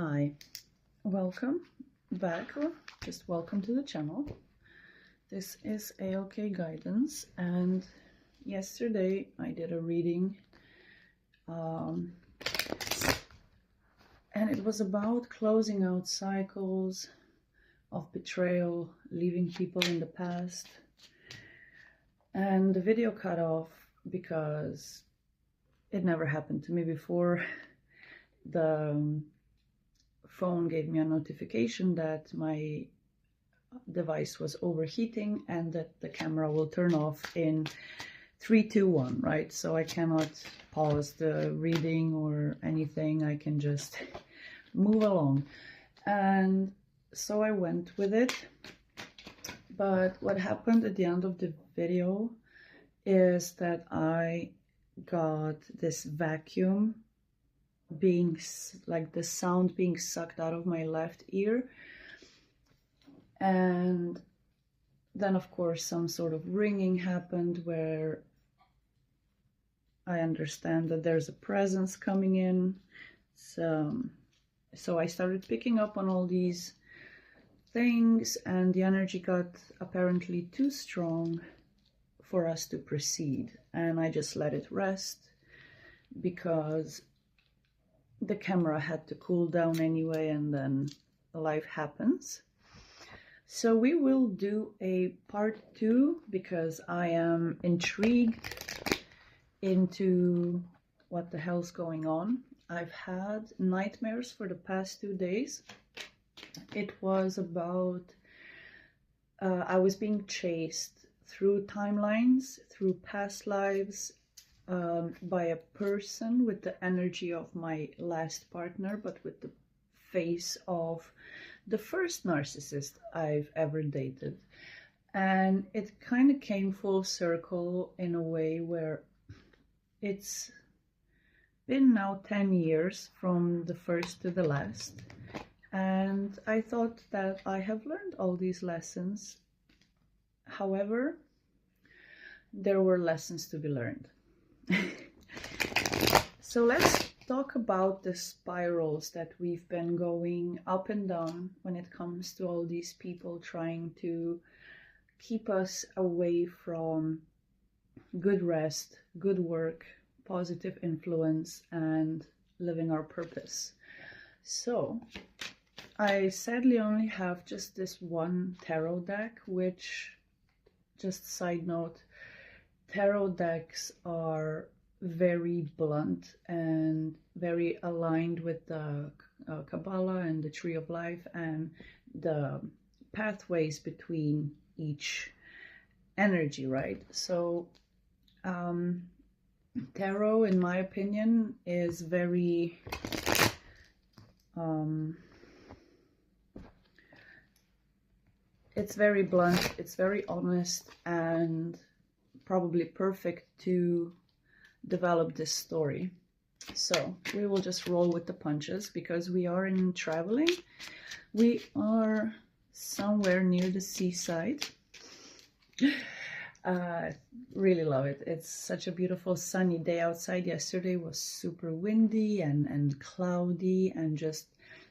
Hi, welcome back, or just welcome to the channel. This is alk guidance, and yesterday I did a reading and it was about closing out cycles of betrayal, leaving people in the past, and the video cut off because it never happened to me before. The phone gave me a notification that my device was overheating and that the camera will turn off in 3, 2, 1, right? So I cannot pause the reading or anything. I can just move along. And so I went with it. But what happened at the end of the video is that I got this vacuum being, like the sound being sucked out of my left ear, and then of course some sort of ringing happened where I understand that there's a presence coming in. So I started picking up on all these things, and the energy got apparently too strong for us to proceed, and I just let it rest because the camera had to cool down anyway, and then life happens. So we will do a part 2 because I am intrigued into what the hell's going on. I've had nightmares for the past 2 days. It was about I was being chased through timelines, through past lives, by a person with the energy of my last partner, but with the face of the first narcissist I've ever dated. And it kind of came full circle in a way where it's been now 10 years from the first to the last. And I thought that I have learned all these lessons. However, there were lessons to be learned. So let's talk about the spirals that we've been going up and down when it comes to all these people trying to keep us away from good rest, good work, positive influence, and living our purpose. So I sadly only have just this one tarot deck, which, just side note, tarot decks are very blunt and very aligned with the Kabbalah and the Tree of Life and the pathways between each energy, right? So tarot, in my opinion, is very it's very blunt, it's very honest, and probably perfect to develop this story. So we will just roll with the punches because we are in traveling. We are somewhere near the seaside. Really love it. It's such a beautiful sunny day outside. Yesterday was super windy and cloudy, and just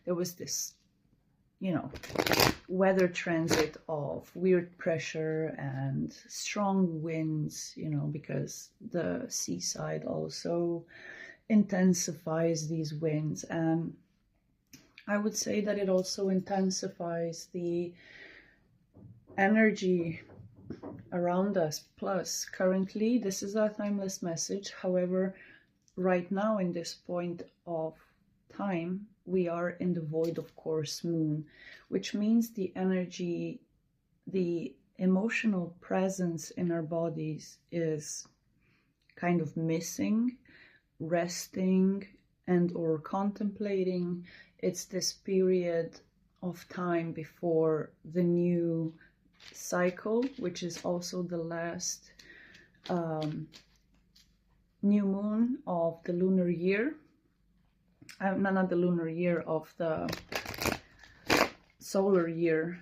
there was this, you know, weather transit of weird pressure and strong winds, you know, because the seaside also intensifies these winds. And I would say that it also intensifies the energy around us. Plus, currently, this is a timeless message. However, right now, in this point of time, we are in the void of course moon, which means the energy, the emotional presence in our bodies is kind of missing, resting, and or contemplating. It's this period of time before the new cycle, which is also the last new moon of the lunar year. Not the lunar year, of the solar year.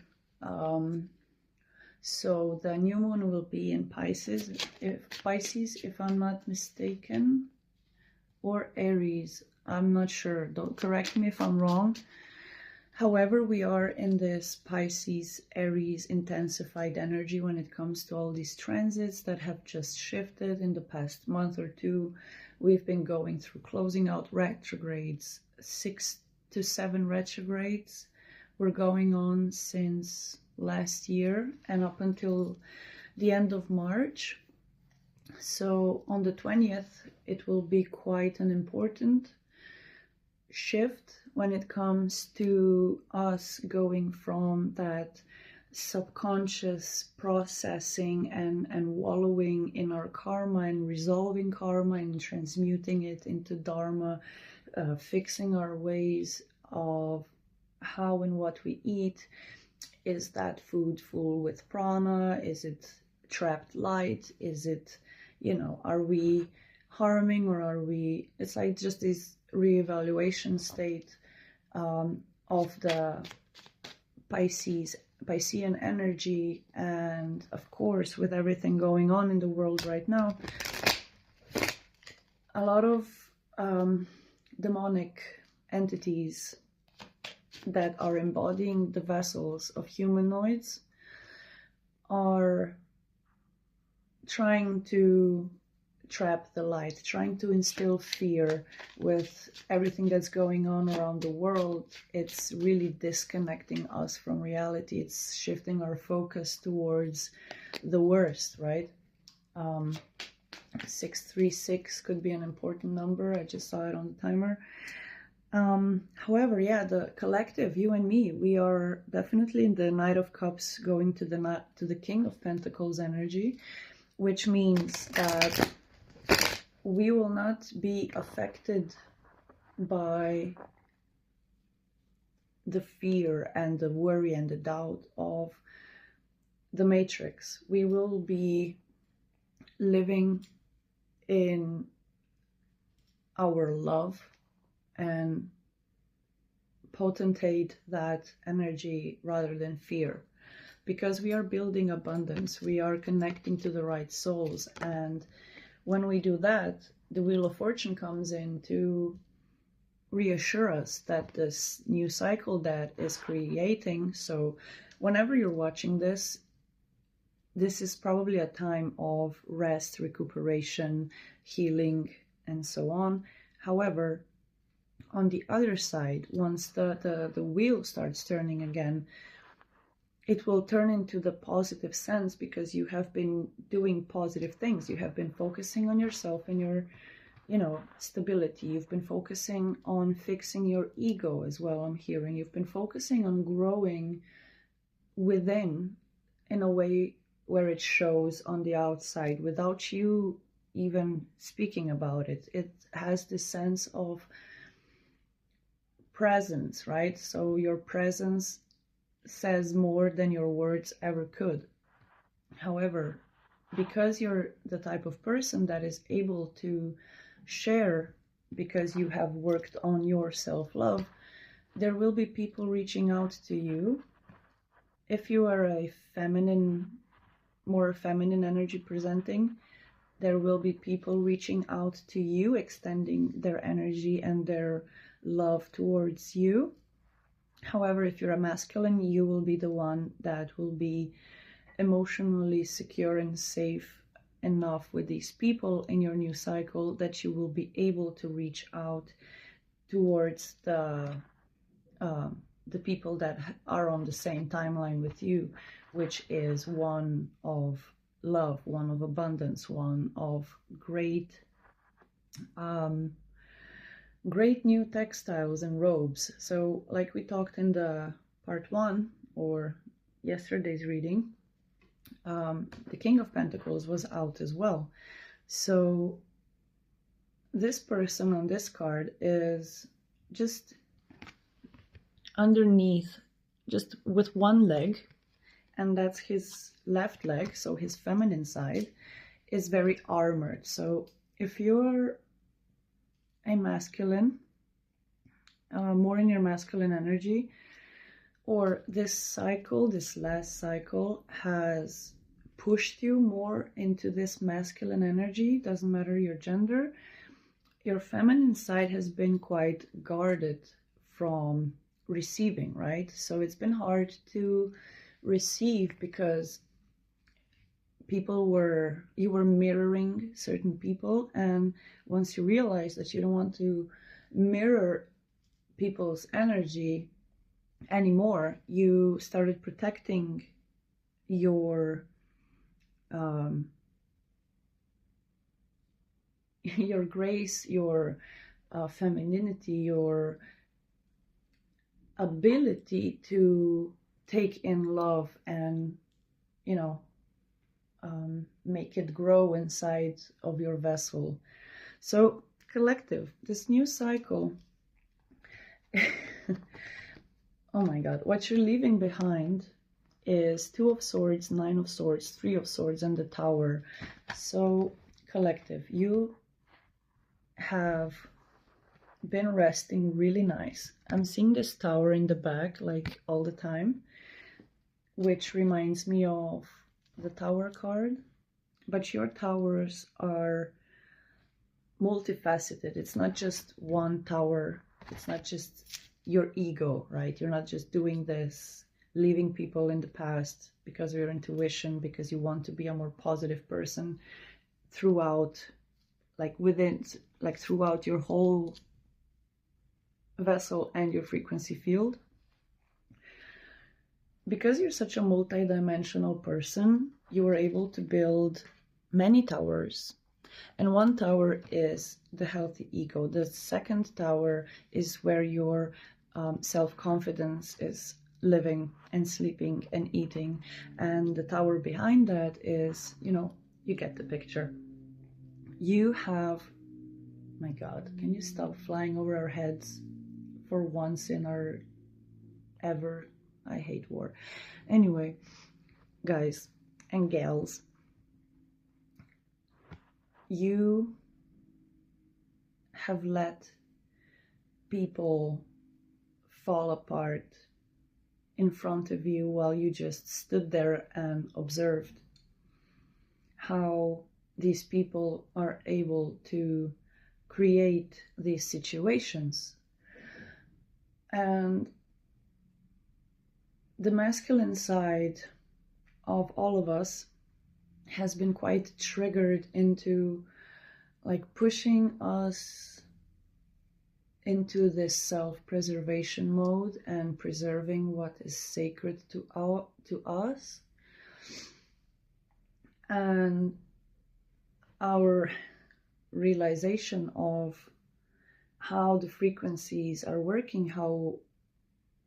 So the new moon will be in Pisces, if I'm not mistaken, or Aries. I'm not sure. Don't correct me if I'm wrong. However, we are in this Pisces, Aries intensified energy when it comes to all these transits that have just shifted in the past month or two. We've been going through closing out retrogrades, 6 to 7 retrogrades were going on since last year and up until the end of March. So on the 20th, it will be quite an important shift when it comes to us going from that subconscious processing and wallowing in our karma and resolving karma and transmuting it into dharma, fixing our ways of how and what we eat. Is that food full with prana? Is it trapped light? Is it, are we harming, or are we, it's like just this reevaluation state of the Piscean energy. And of course, with everything going on in the world right now, a lot of demonic entities that are embodying the vessels of humanoids are trying to trap the light, trying to instill fear. With everything that's going on around the world, it's really disconnecting us from reality. It's shifting our focus towards the worst, right? 636 could be an important number. I just saw it on the timer. However, yeah, the collective, you and me, we are definitely in the Knight of Cups going to the King of Pentacles energy, which means that we will not be affected by the fear and the worry and the doubt of the matrix. We will be living in our love and potentate that energy rather than fear, because we are building abundance. We are connecting to the right souls, and when we do that, the Wheel of Fortune comes in to reassure us that this new cycle that is creating. So whenever you're watching this, this is probably a time of rest, recuperation, healing, and so on. However, on the other side, once the wheel starts turning again, it will turn into the positive sense, because you have been doing positive things. You have been focusing on yourself and your, stability. You've been focusing on fixing your ego as well, I'm hearing. You've been focusing on growing within in a way where it shows on the outside without you even speaking about it. It has this sense of presence, right? So your presence says more than your words ever could. However, because you're the type of person that is able to share, because you have worked on your self-love, there will be people reaching out to you. If you are a more feminine energy presenting, there will be people reaching out to you, extending their energy and their love towards you. However, if you're a masculine, you will be the one that will be emotionally secure and safe enough with these people in your new cycle that you will be able to reach out towards the people that are on the same timeline with you, which is one of love, one of abundance, one of great new textiles and robes. So like we talked in the part 1 or yesterday's reading, the King of Pentacles was out as well. So this person on this card is just underneath, just with one leg, and that's his left leg, so his feminine side is very armored. So if you're a masculine, more in your masculine energy, or this cycle, this last cycle has pushed you more into this masculine energy, doesn't matter your gender, your feminine side has been quite guarded from receiving, right? So it's been hard to receive because you were mirroring certain people, and once you realize that you don't want to mirror people's energy anymore, you started protecting your your grace, your femininity, your ability to take in love and, you know, make it grow inside of your vessel. So, collective, this new cycle, oh my God, what you're leaving behind is Two of Swords, Nine of Swords, Three of Swords, and the Tower. So, collective, you have been resting really nice. I'm seeing this tower in the back like all the time, which reminds me of the Tower card. But your towers are multifaceted. It's not just one tower. It's not just your ego, right? You're not just doing this, leaving people in the past because of your intuition, because you want to be a more positive person throughout, throughout your whole vessel and your frequency field. Because you're such a multi-dimensional person, you are able to build many towers. And one tower is the healthy ego. The second tower is where your self-confidence is living and sleeping and eating. And the tower behind that is, you know, you get the picture. You have, my God, can you stop flying over our heads for once in our ever? I hate war. Anyway, guys and gals, you have let people fall apart in front of you while you just stood there and observed how these people are able to create these situations. And the masculine side of all of us has been quite triggered into like pushing us into this self-preservation mode and preserving what is sacred to us. And our realization of how the frequencies are working, how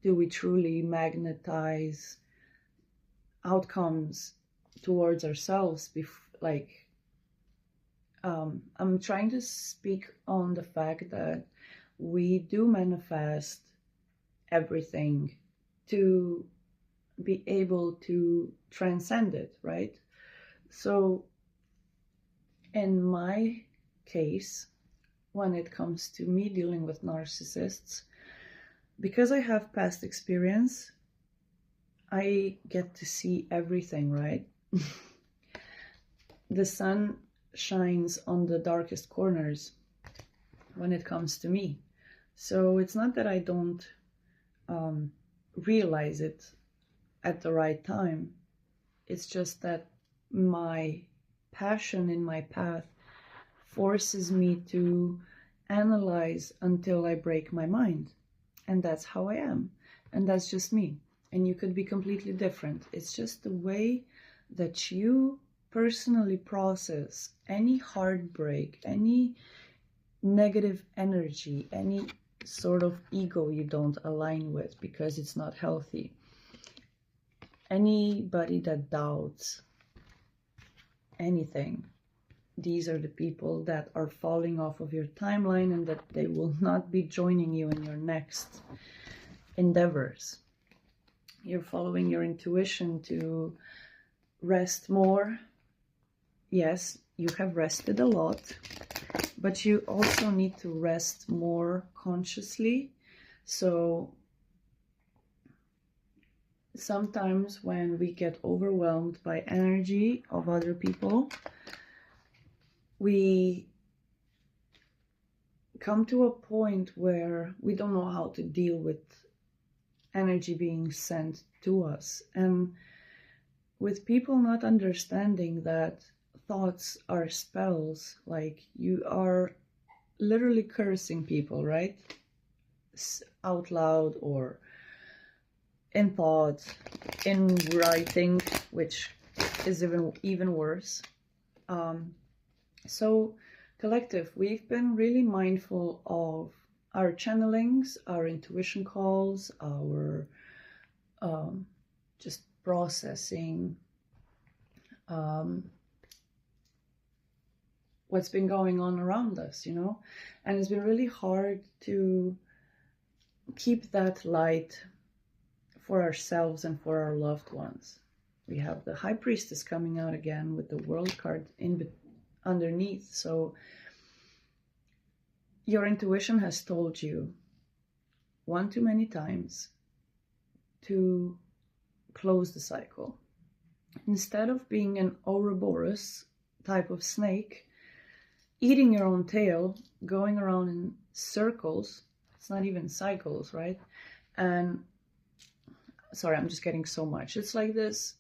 do we truly magnetize outcomes towards ourselves, I'm trying to speak on the fact that we do manifest everything to be able to transcend it, right? So in my case, when it comes to me dealing with narcissists, because I have past experience, I get to see everything, right? The sun shines on the darkest corners when it comes to me. So it's not that I don't realize it at the right time. It's just that my passion in my path forces me to analyze until I break my mind. And that's how I am. And that's just me. And you could be completely different. It's just the way that you personally process any heartbreak, any negative energy, any sort of ego you don't align with because it's not healthy. Anybody that doubts anything, these are the people that are falling off of your timeline and that they will not be joining you in your next endeavors. You're following your intuition to rest more. Yes, you have rested a lot, but you also need to rest more consciously. So sometimes when we get overwhelmed by energy of other people, we come to a point where we don't know how to deal with energy being sent to us, and with people not understanding that thoughts are spells. Like, you are literally cursing people, right? Out loud, or in thought, in writing, which is even worse. So collective, we've been really mindful of our channelings, our intuition calls, our just processing what's been going on around us, you know? And it's been really hard to keep that light for ourselves and for our loved ones. We have the High Priestess coming out again with the World card underneath. So your intuition has told you one too many times to close the cycle. Instead of being an Ouroboros type of snake, eating your own tail, going around in circles, it's not even cycles, right? And sorry, I'm just getting so much. It's like this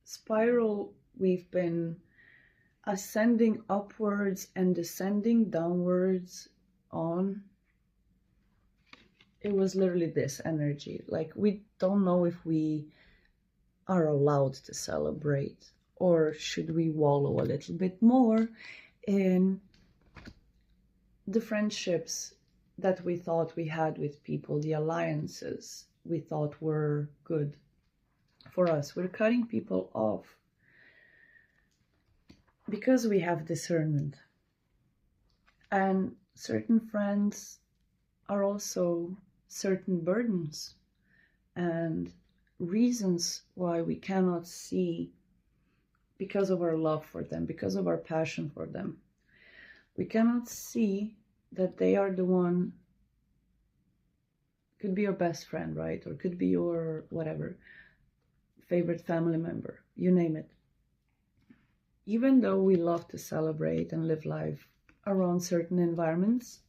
spiral we've been ascending upwards and descending downwards on. It was literally this energy. Like, we don't know if we are allowed to celebrate, or should we wallow a little bit more in the friendships that we thought we had with people, the alliances we thought were good for us. We're cutting people off because we have discernment. And certain friends are also certain burdens and reasons why we cannot see, because of our love for them, because of our passion for them. We cannot see that they are the one. Could be your best friend, right? Or could be your whatever, favorite family member, you name it. Even though we love to celebrate and live life around certain environments,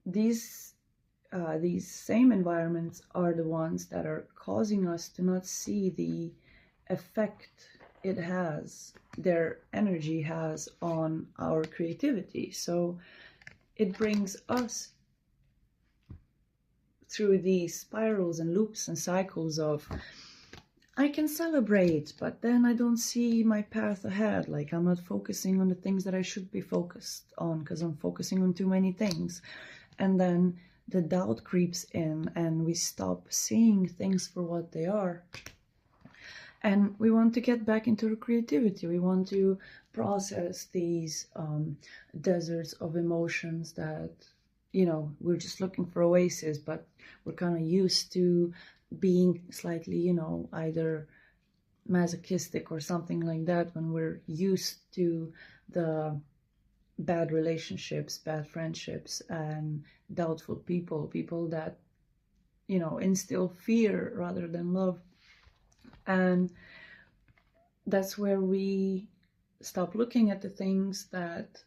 these same environments are the ones that are causing us to not see the effect it has, their energy has on our creativity. So it brings us through these spirals and loops and cycles of, I can celebrate, but then I don't see my path ahead. Like, I'm not focusing on the things that I should be focused on because I'm focusing on too many things. And then the doubt creeps in and we stop seeing things for what they are. And we want to get back into the creativity. We want to process these deserts of emotions that, you know, we're just looking for oasis, but we're kind of used to being slightly, you know, either masochistic or something like that, when we're used to the bad relationships, bad friendships, and doubtful people that, you know, instill fear rather than love. And that's where we stop looking at the things that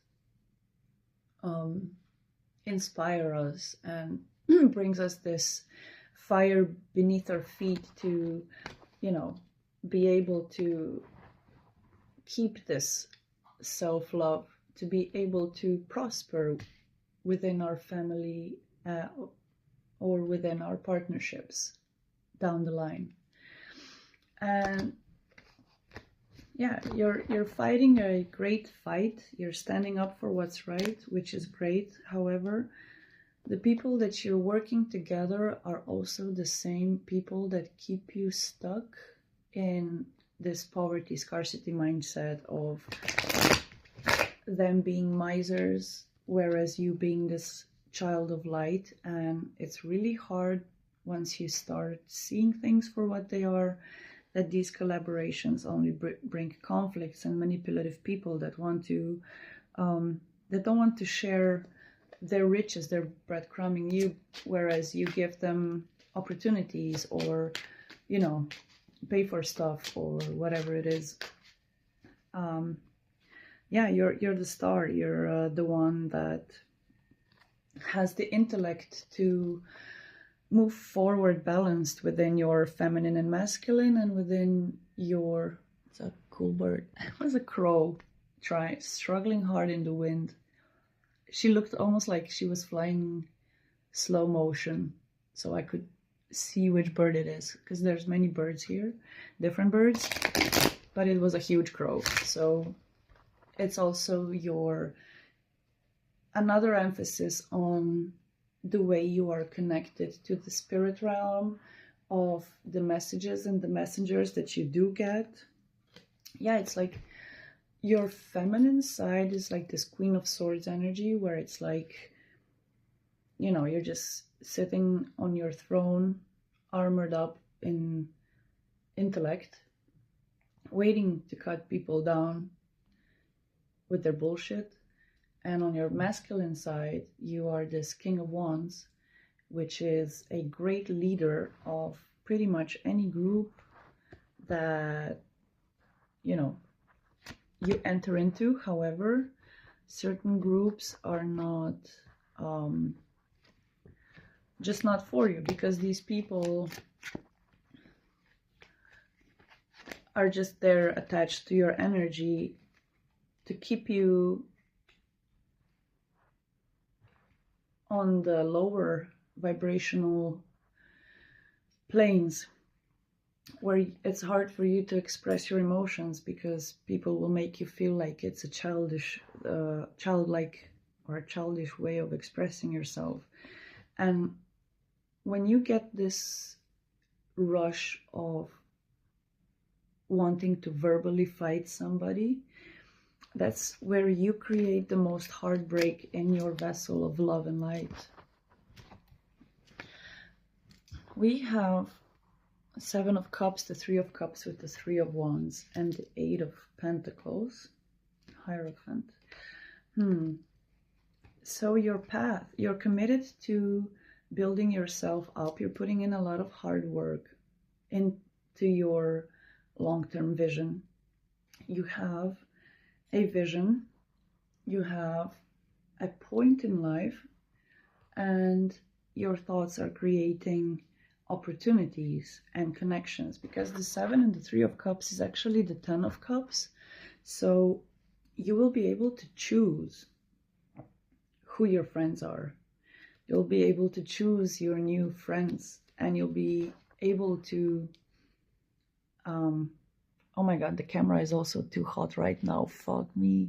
inspire us and brings us this fire beneath our feet to, you know, be able to keep this self-love, to be able to prosper within our family or within our partnerships down the line. And yeah, you're fighting a great fight. You're standing up for what's right, which is great. However, the people that you're working together are also the same people that keep you stuck in this poverty scarcity mindset of them being misers, whereas you being this child of light. And it's really hard once you start seeing things for what they are, that these collaborations only bring conflicts and manipulative people that want to, that don't want to share their riches. They're breadcrumbing you, whereas you give them opportunities or, you know, pay for stuff or whatever it is. Yeah, you're the star. You're the one that has the intellect to move forward balanced within your feminine and masculine, and within your, it's a cool bird, it was a crow, struggling hard in the wind. She looked almost like she was flying slow motion, so I could see which bird it is, because there's many birds here, different birds, but it was a huge crow. So it's also your another emphasis on the way you are connected to the spirit realm, of the messages and the messengers that you do get. Yeah, it's like your feminine side is like this Queen of Swords energy, where it's like, you know, you're just sitting on your throne, armored up in intellect, waiting to cut people down with their bullshit. And on your masculine side, you are this King of Wands, which is a great leader of pretty much any group that, you know, you enter into. However, certain groups are not, just not for you, because these people are just there attached to your energy to keep you on the lower vibrational planes, where it's hard for you to express your emotions, because people will make you feel like it's a childlike or a childish way of expressing yourself. And when you get this rush of wanting to verbally fight somebody, that's where you create the most heartbreak in your vessel of love and light. We have Seven of Cups, the Three of Cups with the Three of Wands, and the Eight of Pentacles, Hierophant. So your path, you're committed to building yourself up. You're putting in a lot of hard work into your long-term vision. You have a vision, you have a point in life, and your thoughts are creating opportunities and connections, because the Seven and the Three of Cups is actually the Ten of Cups. So you will be able to choose who your friends are. You'll be able to choose your new friends, and you'll be able to oh my god, the camera is also too hot right now, fuck me.